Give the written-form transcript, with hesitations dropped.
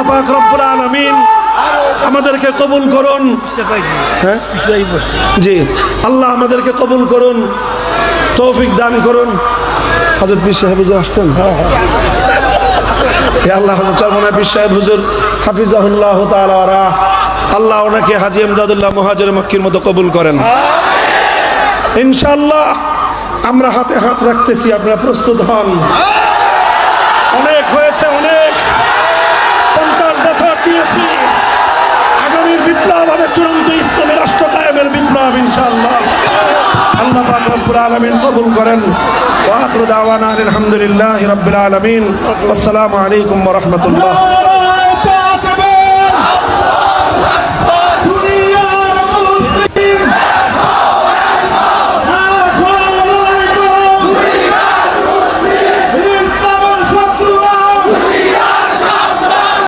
আল্লাহ পাক রব্বুল আলামিন আমাদেরকে কবুল করুন। হ্যাঁ জি, আল্লাহ আমাদেরকে কবুল করুন, তৌফিক দান করুন। হযরত পীর সাহেব হুজুর আসছেন। হে আল্লাহ, হযরত চরমনায় পীর সাহেব হুজুর হাফিজাহুল্লাহ তাআলা ওয়া রাহ, আল্লাহ ওনাকে হাজী ইমদাদুল্লাহ মুহাজির মক্কির মতো কবুল করেন ইনশাআল্লাহ। আমরা হাতে হাত রাখতেছি, আপনারা প্রস্তুত হন। অনেক হয়েছে, অনেক 50 বছর দিয়েছি। আগামীর বিপ্লব হবে চূড়ান্ত ইসলামী রাষ্ট্র কায়েমের বিপ্লব ইনশাআল্লাহ। আল্লাহ পাক রব্বুল আলামিন কবুল করেন। ওয়া আখিরু দাওয়ানা আলহামদুলিল্লাহি রাব্বিল আলামিন। আসসালামু আলাইকুম ওয়া রাহমাতুল্লাহ।